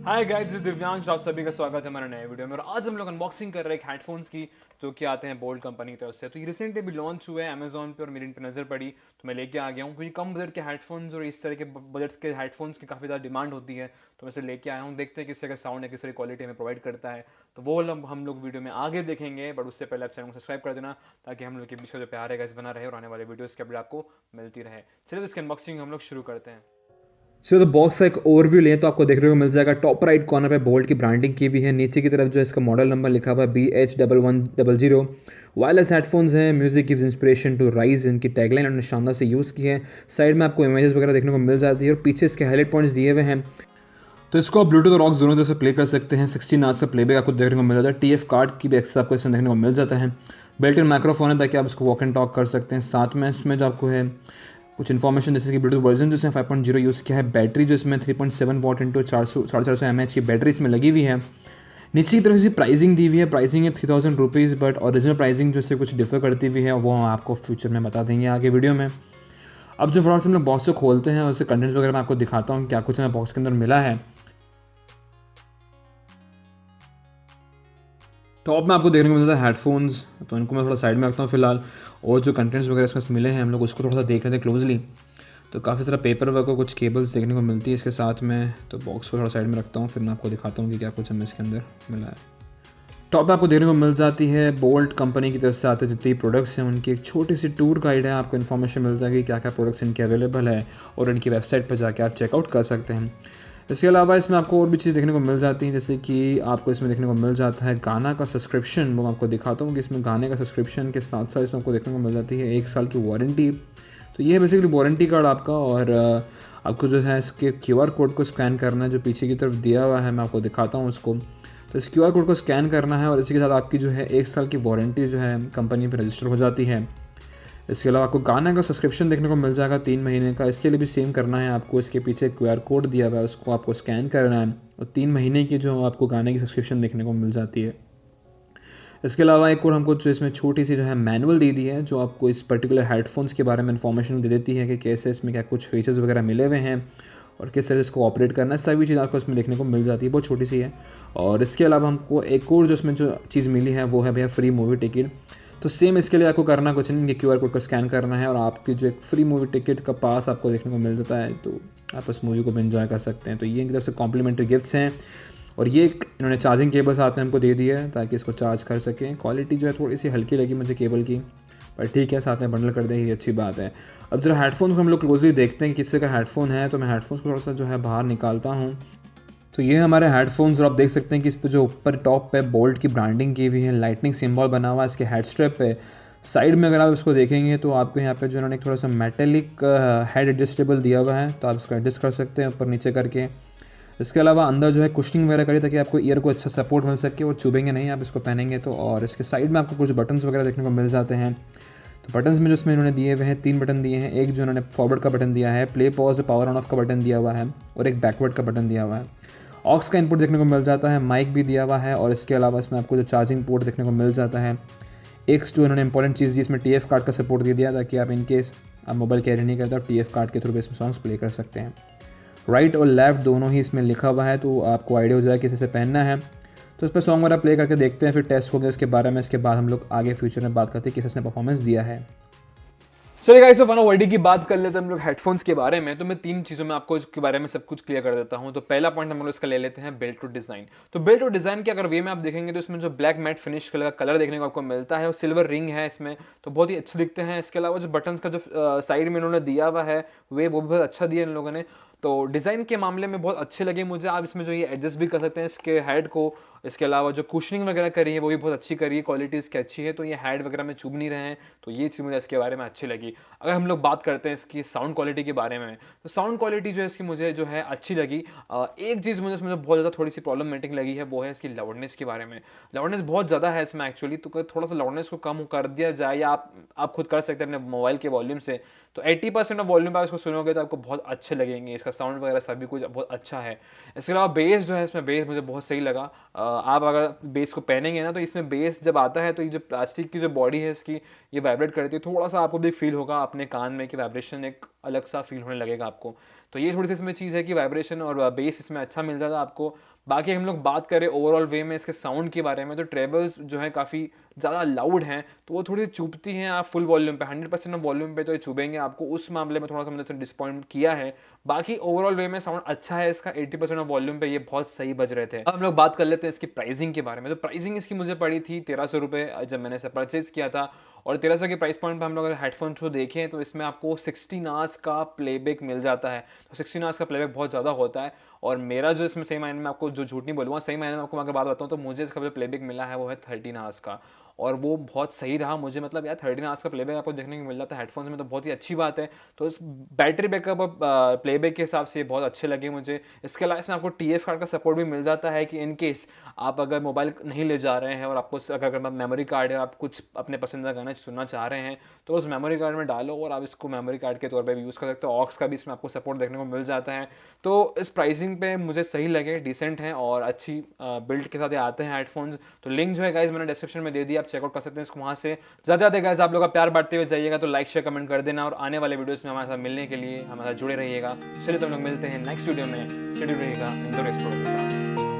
Hi guys, this Divyansh, आप सभी का स्वागत है हमारे नए वीडियो में। और आज हम लोग अनबॉक्सिंग कर रहे हैं एक हेडफोन्स की जो कि आते हैं बोल्ट कंपनी की तरफ से। तो ये रिसेंटली भी लॉन्च हुए हैं अमेजोन पे और मेरी इन पे नज़र पड़ी तो मैं लेके आ गया हूँ, क्योंकि कम बजट के हेडफोन्स और इस तरह के बजट्स के हेडफोन्स की काफ़ी ज़्यादा डिमांड होती है। तो मैं इसे लेके आया हूँ, देखते हैं किस तरह का साउंड है, किस तरह की क्वालिटी हमें प्रोवाइड करता है। तो वो हम लोग वीडियो में आगे देखेंगे, बट उससे पहले आप चैनल को सब्सक्राइब कर देना ताकि हम लोग के बीच का जो प्यार है बना रहे और आने वाले वीडियोज़ की अपडेट आपको मिलती रहे। चलिए तो इसकी अनबॉक्सिंग हम लोग शुरू करते हैं। तो बॉक्स का एक ओवरव्यू लें तो आपको देखने को मिल जाएगा। टॉप राइट कॉर्नर पे बोल्ट की ब्रांडिंग की हुई है। नीचे की तरफ जो है इसका मॉडल नंबर लिखा हुआ है BH1100। वायरलेस हेडफोन्स हैं। Music gives inspiration to rise, इनकी टैगलाइन उन्होंने शानदार से यूज़ की है। साइड में आपको इमेजेस वगैरह देखने को मिल जाती है और पीछे इसके हाईलाइट पॉइंट्स दिए हुए हैं। तो इसको आप ब्लूटूथ और ऑक्स दोनों तरह से प्ले कर सकते हैं। 16 आवर्स का प्लेबैक आपको देखने को मिल जाता है। TF कार्ड की भी एक्सेस आपको इसमें देखने को मिल जाता है। बेल्ट इन माइक्रोफोन है ताकि आप इसको वॉक एंड टॉक कर सकते हैं। साथ में इसमें जो आपको है कुछ इन्फॉर्मेशन जैसे कि ब्लूटूथ वर्जन जो इसमें 5.0 यूज़ किया है। बैटरी जो इसमें 3.7 वॉट इंटू 450 mAh की बैटरी इसमें लगी हुई है। नीचे की तरफ से प्राइसिंग दी हुई है। प्राइसिंग है 3000 रुपीज़, बट ओरिजिनल प्राइसिंग जो इससे कुछ डिफर करती हुई है वो हम आपको फ्यूचर में बता देंगे आगे वीडियो में। अब जो फटाफट से हम लोग बॉक्स को खोलते हैं, उससे कंटेंट्स वगैरह मैं आपको दिखाता हूँ क्या कुछ हमें बॉक्स के अंदर मिला है। टॉप में आपको देखने को मिलता है हेडफोन्स, तो इनको मैं थोड़ा साइड में रखता हूँ फिलहाल। और जो कंटेंट्स वगैरह इसमें मिले हैं हम लोग उसको थोड़ा सा देख लेते हैं क्लोजली। तो काफ़ी सारा पेपर वर्क और कुछ केबल्स देखने को मिलती है इसके साथ में। तो बॉक्स को थोड़ा साइड में रखता हूँ, फिर मैं आपको दिखाता हूँ कि क्या कुछ हमें इसके अंदर मिला है। टॉप पे आपको देखने को मिल जाती है बोल्ट कंपनी की तरफ से आते जितने प्रोडक्ट्स हैं उनकी एक छोटी सी टूर गाइड है। आपको इन्फॉर्मेशन मिल जाएगी क्या क्या प्रोडक्ट्स इनके अवेलेबल है और इनकी वेबसाइट पर जाके आप चेकआउट कर सकते हैं। इसके अलावा इसमें आपको और भी चीज़ देखने को मिल जाती हैं, जैसे कि आपको इसमें देखने को मिल जाता है गाना का सब्सक्रिप्शन। वो मैं आपको दिखाता हूँ कि इसमें गाने का सब्सक्रिप्शन के साथ साथ इसमें आपको देखने को मिल जाती है 1 साल की वारंटी। तो ये है बेसिकली वारंटी कार्ड आपका। और आपको जो है इसके QR कोड को स्कैन करना है जो पीछे की तरफ दिया हुआ है, मैं आपको दिखाता हूँ उसको। तो इस QR कोड को स्कैन करना है और इसी के साथ आपकी जो है 1 साल की वारंटी जो है कंपनी पर रजिस्टर हो जाती है। इसके अलावा आपको गाना का सब्सक्रिप्शन देखने को मिल जाएगा 3 महीने का। इसके लिए भी सेम करना है आपको। इसके पीछे QR कोड दिया हुआ है, उसको आपको स्कैन करना है और 3 महीने की जो आपको गाने की सब्सक्रिप्शन देखने को मिल जाती है। इसके अलावा एक और हमको जो इसमें छोटी सी जो है मैनुअल दी दी है जो आपको इस पर्टिकुलर हेडफोन्स के बारे में इन्फॉर्मेशन दे देती है कि कैसे इसमें क्या कुछ फीचर्स वगैरह मिले हुए हैं और किस तरह से इसको ऑपरेट करना है। सभी चीज़ आपको इसमें देखने को मिल जाती है, बहुत छोटी सी है। और इसके अलावा हमको एक और जो इसमें जो चीज़ मिली है वो है भैया फ्री मूवी टिकट। तो सेम इसके लिए आपको करना कुछ नहीं, कि QR कोड को स्कैन करना है और आपकी जो एक फ्री मूवी टिकट का पास आपको देखने को मिल जाता है। तो आप उस मूवी को भी एंजॉय कर सकते हैं। तो ये एक तरफ से कॉम्प्लीमेंट्री गिफ्ट्स हैं। और ये एक इन्होंने चार्जिंग केबल साथ में हमको दे दी है ताकि इसको चार्ज कर सकें। क्वालिटी जो है थोड़ी सी हल्की लगी मुझे केबल की, पर ठीक है, साथ में बंडल कर दे, ये अच्छी बात है। अब जरा हेडफोन्स को हम लोग क्लोजली देखते हैं कि किससे का हेडफोन है। तो मैं हेडफोन्स को थोड़ा सा जो है बाहर निकालता हूँ। तो ये हमारे हेडफोन्स और आप देख सकते हैं कि इस पर जो ऊपर टॉप पे बोल्ट की ब्रांडिंग की हुई है, लाइटनिंग सिंबल बना हुआ है इसके हेड स्ट्रैप पे। साइड में अगर आप इसको देखेंगे तो आपको यहाँ पे जो इन्होंने एक थोड़ा सा मेटेलिक हेड एडजस्टेबल दिया हुआ है, तो आप इसको एडजस्ट कर सकते हैं ऊपर नीचे करके। इसके अलावा अंदर जो है कुशनिंग वगैरह करिए ताकि आपको ईयर को अच्छा सपोर्ट मिल सके और चुभेंगे नहीं आप इसको पहनेंगे तो। और इसके साइड में आपको कुछ बटन्स वगैरह देखने को मिल जाते हैं। तो बटन्स में जो इसमें इन्होंने दिए हुए हैं 3 बटन दिए हैं। एक जो इन्होंने फॉरवर्ड का बटन दिया है, play pause power on off का बटन दिया हुआ है और एक बैकवर्ड का बटन दिया हुआ है। ऑक्स का इनपुट देखने को मिल जाता है, माइक भी दिया हुआ है और इसके अलावा इसमें आपको जो चार्जिंग पोर्ट देखने को मिल जाता है। एक जो इन्होंने इंपॉर्टेंट चीज़ दी इसमें TF कार्ड का सपोर्ट दे दिया ताकि आप इनकेस आप मोबाइल कैरी नहीं करते आप TF कार्ड के थ्रू भी इसमें सॉन्ग्स प्ले कर सकते हैं। राइट और लेफ़्ट दोनों ही इसमें लिखा हुआ है, तो आपको आइडिया हो जाएगा किसी से पहनना है। तो इस पर सॉन्ग वगैरह प्ले करके देखते हैं, फिर टेस्ट होंगे उसके बारे में। इसके बाद हम लोग आगे फ्यूचर में बात करते हैं किस इसने परफॉर्मेंस दिया है। चलिए गाइस, तो वर्डी की बात कर लेते हैं हम लोग हेडफोन्स के बारे में। तो मैं 3 चीज़ों में आपको इसके बारे में सब कुछ क्लियर कर देता हूं। तो पहला पॉइंट हम लोग इसका ले लेते हैं बेल्ट टू डिज़ाइन। तो बेल्ट टू डिज़ाइन के अगर वे में आप देखेंगे तो इसमें जो ब्लैक मैट फिनिश कलर का कलर देखने को आपको मिलता है और सिल्वर रिंग है इसमें, तो बहुत ही अच्छे दिखते हैं। इसके अलावा जो बटन्स का जो साइड में इन्होंने दिया हुआ है वो भी बहुत अच्छा दिया इन लोगों ने। तो डिज़ाइन के मामले में बहुत अच्छे लगे मुझे। आप इसमें जो ये एडजस्ट भी कर सकते हैं इसके हेड को। इसके अलावा जो कुशनिंग वगैरह करी है वो भी बहुत अच्छी करी है, क्वालिटी इसकी अच्छी है, तो ये हेड वगैरह में चुभ नहीं रहे हैं। तो ये चीज़ मुझे इसके बारे में अच्छी लगी। अगर हम लोग बात करते हैं इसकी साउंड क्वालिटी के बारे में, तो साउंड क्वालिटी जो है इसकी मुझे जो है अच्छी लगी। एक चीज़ मुझे इसमें बहुत ज़्यादा थोड़ी सी प्रॉब्लमेटिक लगी है, वो है इसकी लाउडनेस के बारे में। लाउडनेस बहुत ज़्यादा है इसमें एक्चुअली, तो थोड़ा सा लाउडनेस को कम कर दिया जाए, या आप खुद कर सकते हैं अपने मोबाइल के वॉल्यूम से। तो 80% ऑफ वॉल्यूम पर आप इसको सुनोगे तो आपको बहुत अच्छे लगेंगे। इसका साउंड वगैरह सभी कुछ बहुत अच्छा है। इसके अलावा बेस जो है इसमें, बेस मुझे बहुत सही लगा। आप अगर बेस को पहनेंगे ना तो इसमें बेस जब आता है तो ये जो प्लास्टिक की जो बॉडी है इसकी, ये वाइब्रेट करती है। थोड़ा सा आपको भी फील होगा अपने कान में कि वाइब्रेशन एक अलग सा फील होने लगेगा आपको। तो ये थोड़ी सी इसमें चीज़ है कि वाइब्रेशन और बेस इसमें अच्छा मिल जाएगा आपको। बाकी हम लोग बात करें ओवरऑल वे में इसके साउंड के बारे में, तो ट्रेबल्स जो है काफ़ी ज़्यादा लाउड हैं, तो वो थोड़ी चुभती हैं। आप फुल वॉल्यूम पे 100% वॉल्यूम पे तो ये चुभेंगे आपको, उस मामले में थोड़ा सा मैंने डिसपॉइंट किया है। बाकी ओवरऑल वे में साउंड अच्छा है इसका, 80% ऑफ वॉल्यूम पे ये बहुत सही बज रहे थे। अब हम लोग बात कर लेते हैं इसकी प्राइसिंग के बारे में। तो प्राइसिंग इसकी मुझे पड़ी थी 1300 रुपये जब मैंने इसे परचेज़ किया था। और 1300 के प्राइस पॉइंट पे हम लोग अगर हेडफोन्स को देखें तो इसमें आपको 16 आवर्स का प्लेबैक मिल जाता है। तो 16 आवर्स का प्लेबैक बहुत ज़्यादा होता है। और मेरा जो इसमें सही मायने में, आपको जो झूठ नहीं बोलूँगा, सही मायने में आपको मैं अगर बात बताऊँ तो मुझे इसका जो प्लेबैक मिला है वो है 13 आवर्स का, और वो बहुत सही रहा मुझे। मतलब यार 13 आवर्स का प्लेबैक आपको देखने को मिल जाता है हेडफोन्स में, तो बहुत ही अच्छी बात है। तो इस बैटरी बैकअप और प्लेबैक के हिसाब से ये बहुत अच्छे लगे मुझे। इसके अलावा इसमें आपको TF कार्ड का सपोर्ट भी मिल जाता है कि इन केस आप अगर मोबाइल नहीं ले जा रहे हैं और आपको अगर मेमोरी कार्ड है और आप कुछ अपने पसंदीदा गाने सुनना चाह रहे हैं तो उस मेमोरी कार्ड में डालो और आप इसको मेमोरी कार्ड के तौर पे भी यूज़ कर सकते हो। ऑक्स का भी इसमें आपको सपोर्ट देखने को मिल जाता है। तो इस प्राइसिंग पे मुझे सही लगे, डिसेंट हैं और अच्छी बिल्ड के साथ ये आते हैं हेडफोन्स। तो लिंक जो है गाइज मैंने डिस्क्रिप्शन में दे दिया, आप चेकआउट कर सकते हैं इसको वहाँ से। ज़्यादा गाइज आप लोग का प्यार बांटते हुए जाइएगा, तो लाइक शेयर कमेंट कर देना, और आने वाले वीडियोस में हमारे साथ मिलने के लिए हमारे साथ जुड़े रहिएगा। चलिए तो हम लोग मिलते हैं नेक्स्ट वीडियो में। स्टडी रहिएगा इंडोर एक्सप्लोर के साथ।